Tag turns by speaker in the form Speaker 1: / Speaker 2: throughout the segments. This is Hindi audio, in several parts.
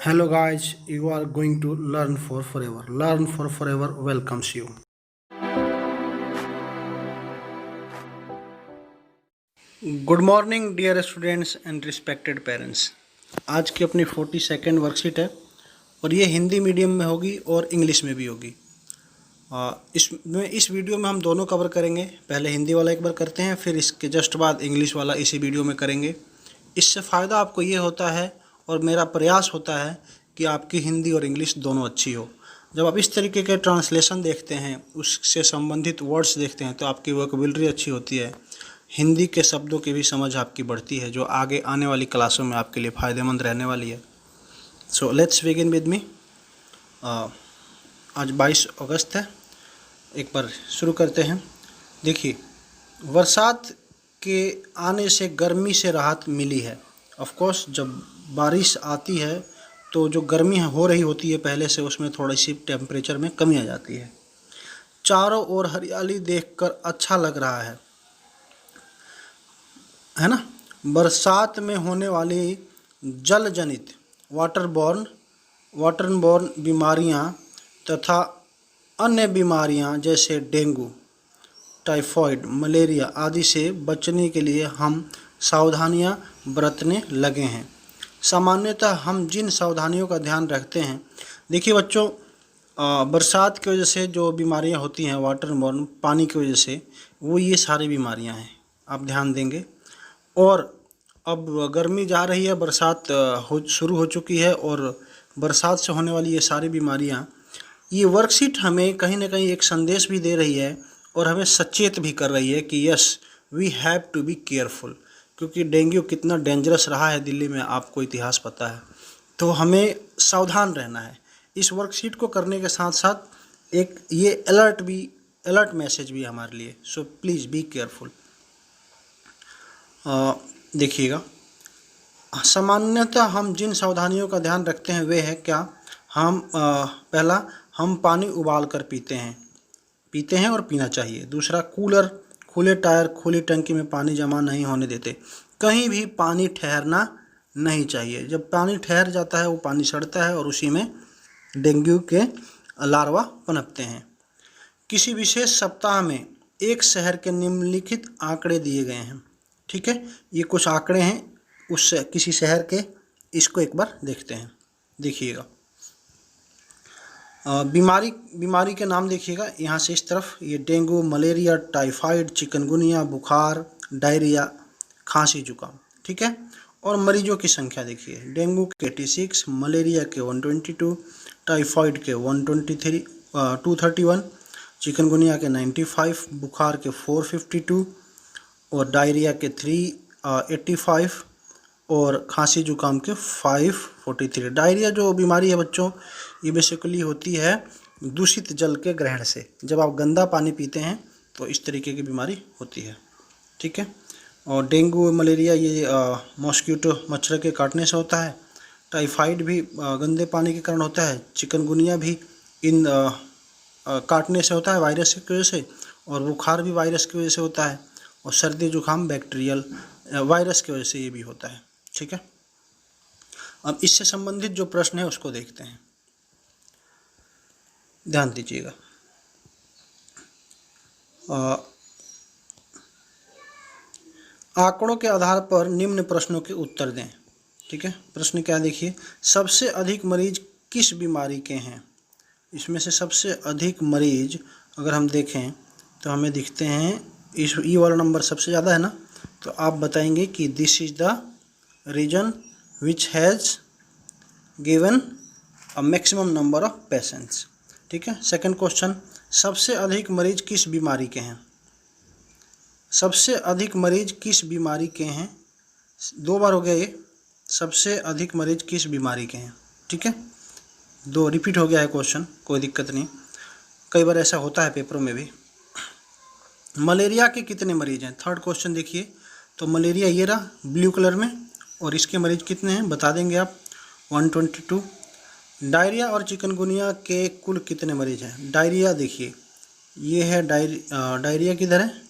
Speaker 1: Hello guys, you are going to learn for forever. Learn for forever welcomes you. Good morning dear students and respected parents. आज की अपनी 42nd वर्कशीट है और ये हिंदी मीडियम में होगी और इंग्लिश में भी होगी। इस वीडियो में हम दोनों कवर करेंगे। पहले हिंदी वाला एक बार करते हैं, फिर इसके जस्ट बाद इंग्लिश वाला इसी वीडियो में करेंगे। इससे फ़ायदा आपको ये होता है और मेरा प्रयास होता है कि आपकी हिंदी और इंग्लिश दोनों अच्छी हो। जब आप इस तरीके के ट्रांसलेशन देखते हैं, उससे संबंधित वर्ड्स देखते हैं, तो आपकी वोकैबुलरी अच्छी होती है, हिंदी के शब्दों की भी समझ आपकी बढ़ती है, जो आगे आने वाली क्लासों में आपके लिए फ़ायदेमंद रहने वाली है। So let's begin with me. आज 22 अगस्त है। एक बार शुरू करते हैं। देखिए, बरसात के आने से गर्मी से राहत मिली है। ऑफ कोर्स जब बारिश आती है तो जो गर्मी हो रही होती है पहले से, उसमें थोड़ी सी टेम्परेचर में कमी आ जाती है। चारों ओर हरियाली देखकर अच्छा लग रहा है ना। बरसात में होने वाली जल जनित वाटरबॉर्न बीमारियां तथा अन्य बीमारियां जैसे डेंगू, टाइफाइड, मलेरिया आदि से बचने के लिए हम सावधानियां बरतने लगे हैं। सामान्यतः हम जिन सावधानियों का ध्यान रखते हैं, देखिए बच्चों, बरसात की वजह से जो बीमारियां होती हैं वाटरबॉर्न, पानी की वजह से, वो ये सारी बीमारियां हैं। आप ध्यान देंगे। और अब गर्मी जा रही है, बरसात शुरू हो चुकी है और बरसात से होने वाली ये सारी बीमारियां, ये वर्कशीट हमें कहीं ना कहीं एक संदेश भी दे रही है और हमें सचेत भी कर रही है कि yes we have to be careful. क्योंकि डेंगू कितना डेंजरस रहा है दिल्ली में, आपको इतिहास पता है, तो हमें सावधान रहना है। इस वर्कशीट को करने के साथ साथ एक ये अलर्ट मैसेज भी हमारे लिए। So please be careful. देखिएगा, सामान्यतः हम जिन सावधानियों का ध्यान रखते हैं वे है क्या। पहला, हम पानी उबाल कर पीते हैं और पीना चाहिए। दूसरा, कूलर, खुले टायर, खुली टंकी में पानी जमा नहीं होने देते। कहीं भी पानी ठहरना नहीं चाहिए। जब पानी ठहर जाता है वो पानी सड़ता है और उसी में डेंगू के लार्वा पनपते हैं। किसी विशेष सप्ताह में एक शहर के निम्नलिखित आंकड़े दिए गए हैं। ठीक है, ये कुछ आंकड़े हैं उस किसी शहर के, इसको एक बार देखते हैं। देखिएगा, बीमारी के नाम देखिएगा यहाँ से इस तरफ। ये डेंगू, मलेरिया, टाइफाइड, चिकनगुनिया, बुखार, डायरिया, खांसी, जुकाम। ठीक है, और मरीजों की संख्या देखिए, डेंगू के 86, मलेरिया के 122, टाइफाइड के 231, चिकनगुनिया के 95, बुखार के 452 और डायरिया के 385 और खांसी जुकाम के 543। डायरिया जो बीमारी है बच्चों, ये बेसिकली होती है दूषित जल के ग्रहण से। जब आप गंदा पानी पीते हैं तो इस तरीके की बीमारी होती है। ठीक है, और डेंगू, मलेरिया ये मॉस्किटो, मच्छर के काटने से होता है। टाइफाइड भी गंदे पानी के कारण होता है। चिकनगुनिया भी इन काटने से होता है, वायरस की वजह से। और बुखार भी वायरस की वजह से होता है। और सर्दी जुकाम बैक्टीरियल वायरस की वजह से ये भी होता है। ठीक है, अब इससे संबंधित जो प्रश्न है उसको देखते हैं, ध्यान दीजिएगा। आंकड़ों के आधार पर निम्न प्रश्नों के उत्तर दें। ठीक है, प्रश्न क्या देखिए, सबसे अधिक मरीज किस बीमारी के हैं। इसमें से सबसे अधिक मरीज अगर हम देखें तो हमें दिखते हैं, इस ई वाला नंबर सबसे ज़्यादा है ना, तो आप बताएंगे कि this is the reason which has given a maximum number of patients. ठीक है, सेकंड क्वेश्चन, सबसे अधिक मरीज किस बीमारी के हैं। सबसे अधिक मरीज किस बीमारी के हैं, 2 बार हो गया ये, सबसे अधिक मरीज किस बीमारी के हैं। ठीक है, 2 रिपीट हो गया है क्वेश्चन, कोई दिक्कत नहीं, कई बार ऐसा होता है पेपरों में भी। मलेरिया के कितने मरीज हैं। थर्ड क्वेश्चन देखिए, तो मलेरिया ये रहा ब्लू कलर में, और इसके मरीज कितने हैं बता देंगे आप, 122। डायरिया और चिकनगुनिया के कुल कितने मरीज हैं। डायरिया देखिए, ये है डायरिया किधर है,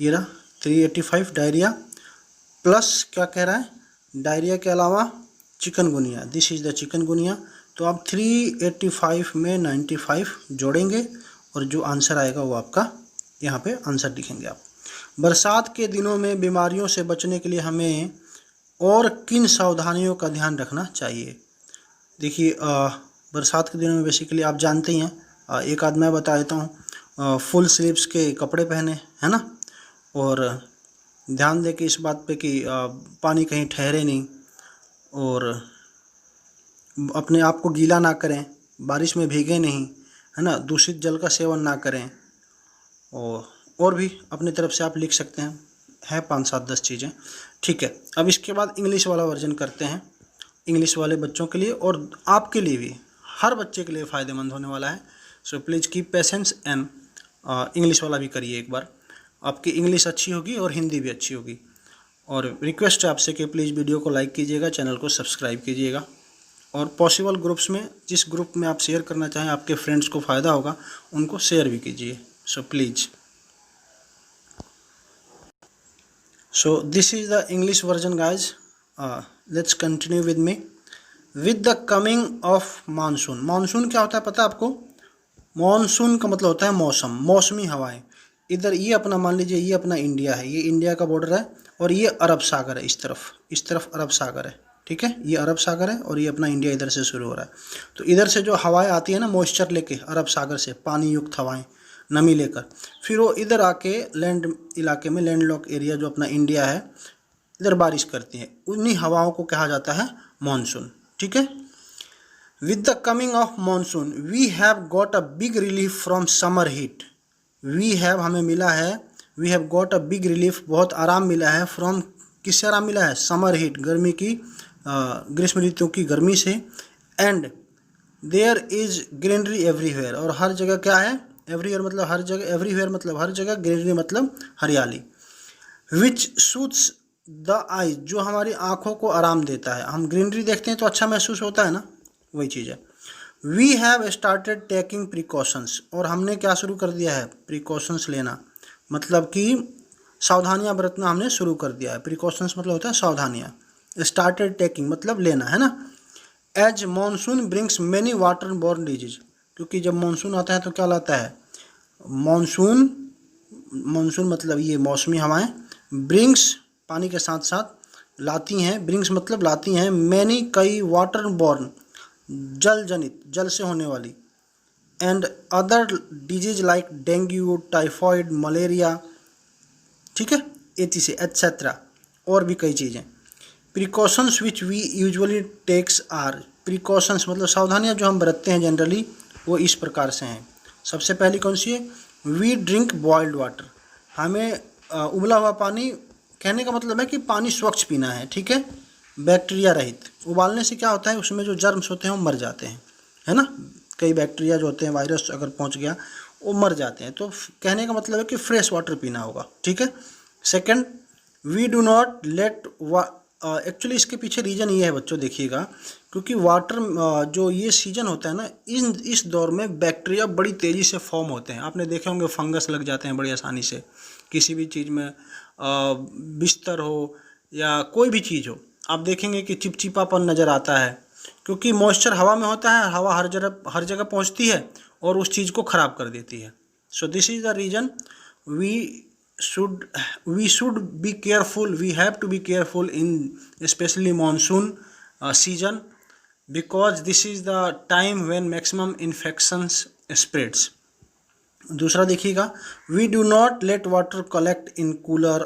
Speaker 1: ये रहा 385 डायरिया, प्लस क्या कह रहा है, डायरिया के अलावा chikungunya, this is the chikungunya. तो आप 385 में 95 जोड़ेंगे और जो आंसर आएगा वो आपका यहाँ पे आंसर लिखेंगे आप। बरसात के दिनों में बीमारियों से बचने के लिए हमें और किन सावधानियों का ध्यान रखना चाहिए? देखिए बरसात के दिनों में बेसिकली आप जानते ही हैं, एक आध मैं बता देता हूँ, फुल स्लीव्स के कपड़े पहने, है ना, और ध्यान दें कि इस बात पे कि पानी कहीं ठहरे नहीं, और अपने आप को गीला ना करें, बारिश में भीगे नहीं, है ना, दूषित जल का सेवन ना करें, और भी अपनी तरफ से आप लिख सकते हैं, है 5-7-10 चीज़ें। ठीक है, अब इसके बाद इंग्लिश वाला वर्जन करते हैं, इंग्लिश वाले बच्चों के लिए और आपके लिए भी, हर बच्चे के लिए फ़ायदेमंद होने वाला है। So please keep patience and English वाला भी करिए एक बार, आपकी इंग्लिश अच्छी होगी और हिंदी भी अच्छी होगी। और रिक्वेस्ट है आपसे कि प्लीज़ वीडियो को लाइक कीजिएगा, चैनल को सब्सक्राइब कीजिएगा, और पॉसिबल ग्रुप्स में, जिस ग्रुप में आप शेयर करना चाहें, आपके फ्रेंड्स को फ़ायदा होगा, उनको शेयर भी कीजिए। So please, so this is the English version guys. Let's continue with me. With the coming of monsoon, monsoon क्या होता है पता है आपको? मानसून का मतलब होता है मौसम, मौसमी हवाएं। इधर ये अपना मान लीजिए, ये अपना इंडिया है, ये इंडिया का बॉर्डर है, और ये अरब सागर है, इस तरफ अरब सागर है, ठीक है, ये अरब सागर है और ये अपना इंडिया इधर से शुरू हो रहा है। तो इधर से जो हवाएं आती है ना, मॉइस्चर लेके अरब सागर से, पानी युक्त हवाएं, नमी लेकर, फिर वो इधर आके लैंड इलाके में, लैंड लॉक एरिया जो अपना इंडिया है, इधर बारिश करती है। उन्हीं हवाओं को कहा जाता है मानसून, ठीक है। With the coming of monsoon we have got a big relief from summer heat. We have, हमें मिला है, we have got a big relief, बहुत आराम मिला है, फ्रॉम, किससे आराम मिला है? समर हीट, गर्मी की, ग्रीष्म ऋतु की गर्मी से। And there is greenery everywhere, और हर जगह क्या है? एवरीवेयर मतलब हर जगह, एवरीवेयर मतलब हर जगह, ग्रीनरी मतलब हरियाली। विच सूट्स द आईज, जो हमारी आँखों को आराम देता है। हम ग्रीनरी देखते हैं तो अच्छा महसूस होता है ना, वही चीज़ है। We have started taking precautions, और हमने क्या शुरू कर दिया है? प्रिकॉशंस लेना, मतलब कि सावधानियां बरतना हमने शुरू कर दिया है। प्रिकॉशंस मतलब होता है सावधानियां। स्टार्टेड टेकिंग मतलब लेना, है ना। As monsoon brings many water borne disease, क्योंकि जब मानसून आता है तो क्या लाता है? मानसून, मानसून मतलब ये मौसमी हवाएं, ब्रिंग्स पानी के साथ साथ लाती हैं, ब्रिंग्स मतलब लाती हैं, मैनी कई, वाटर बॉर्न जल जनित, जल से होने वाली, and other disease like dengue, typhoid, malaria, ठीक है, etc एट्सेट्रा, और भी कई चीज़ें। Precautions which we usually takes are, precautions मतलब सावधानियाँ जो हम बरतते हैं जनरली, वो इस प्रकार से हैं। सबसे पहली कौन सी है? वी ड्रिंक बॉइल्ड वाटर, हमें उबला हुआ पानी, कहने का मतलब है कि पानी स्वच्छ पीना है, ठीक है, बैक्टीरिया रहित। उबालने से क्या होता है? उसमें जो जर्म्स होते हैं वो मर जाते हैं, है ना, कई बैक्टीरिया जो होते हैं, वायरस अगर पहुंच गया वो मर जाते हैं। तो कहने का मतलब है कि फ्रेश वाटर पीना होगा, ठीक है। Second, we do not let, actually इसके पीछे रीज़न ये है बच्चों, देखिएगा, क्योंकि वाटर जो ये सीजन होता है ना, इस दौर में बैक्टीरिया बड़ी तेज़ी से फॉर्म होते हैं। आपने देखे होंगे फंगस लग जाते हैं बड़ी आसानी से, किसी भी चीज़ में, बिस्तर हो या कोई भी चीज़ हो, आप देखेंगे कि चिपचिपापन नज़र आता है, क्योंकि मॉइस्चर हवा में होता है, हवा हर जगह पहुंचती है और उस चीज़ को ख़राब कर देती है। So this is the reason we should be careful, we have to be careful in especially monsoon season, because this is the time when maximum infections spreads. दूसरा देखिएगा, we do not let water collect in cooler,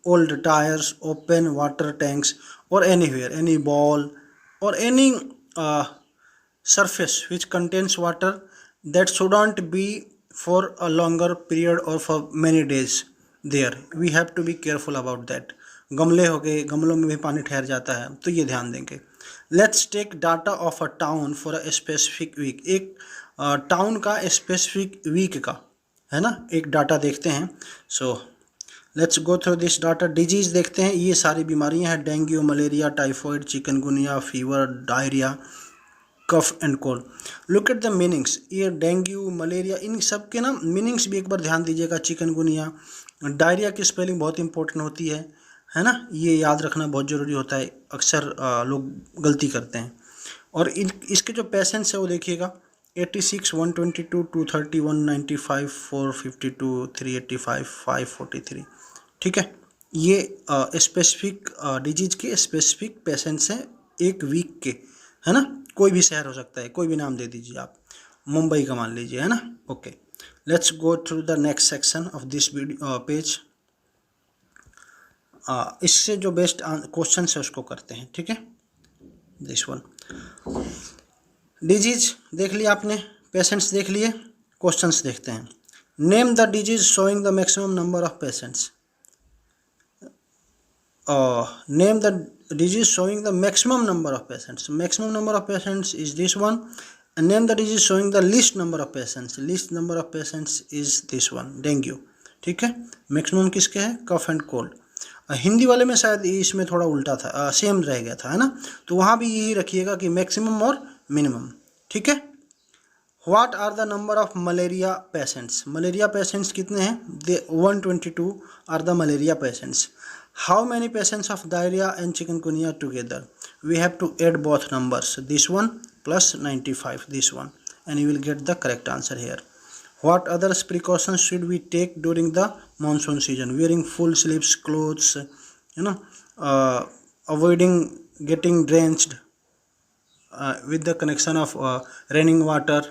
Speaker 1: old tires, open water tanks or anywhere, any ball or any surface which contains water that shouldn't be for a longer period or for many days there. We have to be careful about that. गमले हो गए, गमलों में भी पानी ठहर जाता है, तो ये ध्यान देंगे। Let's take data of a town for a specific week, एक टाउन का स्पेसिफिक वीक का, है ना, एक डाटा देखते हैं। So let's go through this data. Disease देखते हैं, ये सारी बीमारियां हैं, dengue, malaria, typhoid, chikungunya, fever, diarrhoea, cough and cold. Look at the meanings, ये डेंगू, मलेरिया, इन सब के ना मीनिंग्स भी एक बार ध्यान दीजिएगा। चिकनगुनिया, डायरिया की स्पेलिंग बहुत इंपॉर्टेंट होती है, है ना, ये याद रखना बहुत ज़रूरी होता है, अक्सर लोग गलती करते हैं। और इसके जो पेशेंट्स है वो देखिएगा 86, 122, 230, 195, 452, 385, 543। ठीक है, ये स्पेसिफिक डिजीज के स्पेसिफिक पेशेंट्स हैं एक वीक के, है ना। कोई भी शहर हो सकता है, कोई भी नाम दे दीजिए आप, मुंबई का मान लीजिए, है ना। Okay, let's go through the next section of this page. इससे जो बेस्ट क्वेश्चन है उसको करते हैं, ठीक है। दिस वन डिजीज देख लिया आपने, पेशेंट्स देख लिए, क्वेश्चंस देखते हैं। Name the disease showing the maximum number of patients. Name the disease showing the maximum number of patients. Maximum number of patients is this one. And name the disease showing the least number of patients. Least number of patients is this one, dengue. ठीक है, मैक्सिमम किसके है, कफ एंड कोल्ड। हिंदी वाले में शायद इसमें थोड़ा उल्टा था, सेम रह गया था, है ना। तो वहाँ भी यही रखिएगा कि मैक्सिमम और मिनिमम, ठीक है। What are the number of malaria patients. Malaria patients कितने हैं, 122 are the malaria patients. How many patients of diarrhea and chikungunya together? We have to add both numbers, this one plus 95, this one, and you will get the correct answer here. What other precautions should we take during the monsoon season? Wearing full sleeves clothes, avoiding getting drenched with the connection of raining water.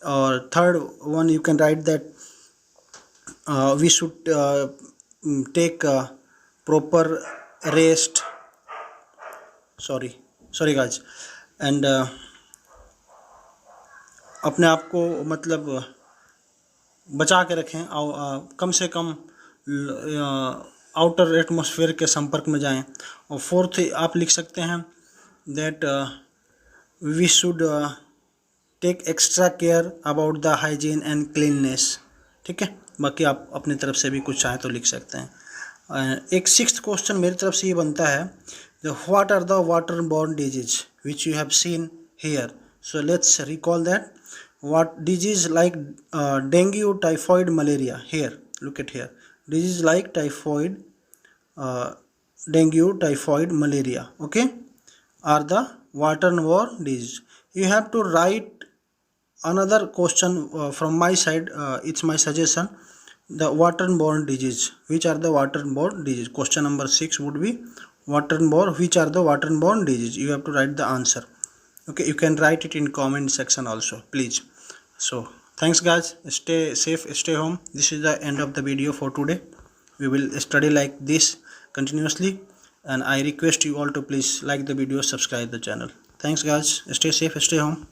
Speaker 1: Or third one, you can write that we should take proper rest, sorry guys, and अपने आप को मतलब बचा के रखें, कम से कम आउटर एटमॉस्फेयर के संपर्क में जाएं। और फोर्थ आप लिख सकते हैं that we should take extra care about the hygiene and cleanness, ठीक है। बाकी आप अपनी तरफ से भी कुछ चाहें तो लिख सकते हैं। एक सिक्स्थ क्वेश्चन मेरी तरफ से ये बनता है, what are the water borne disease which you have seen here. So let's recall that. What disease like dengue, typhoid, malaria, here look at here, disease like typhoid, dengue, typhoid, malaria, okay, are the water borne disease. You have to write another question from my side, it's my suggestion, the waterborne disease, which are the waterborne disease. Question number 6 would be waterborne, which are the waterborne disease. You have to write the answer, okay. You can write it in comment section also, please. So thanks guys, stay safe, stay home. This is the end of the video for today. We will study like this continuously, and I request you all to please like the video, subscribe the channel. Thanks guys, stay safe, stay home.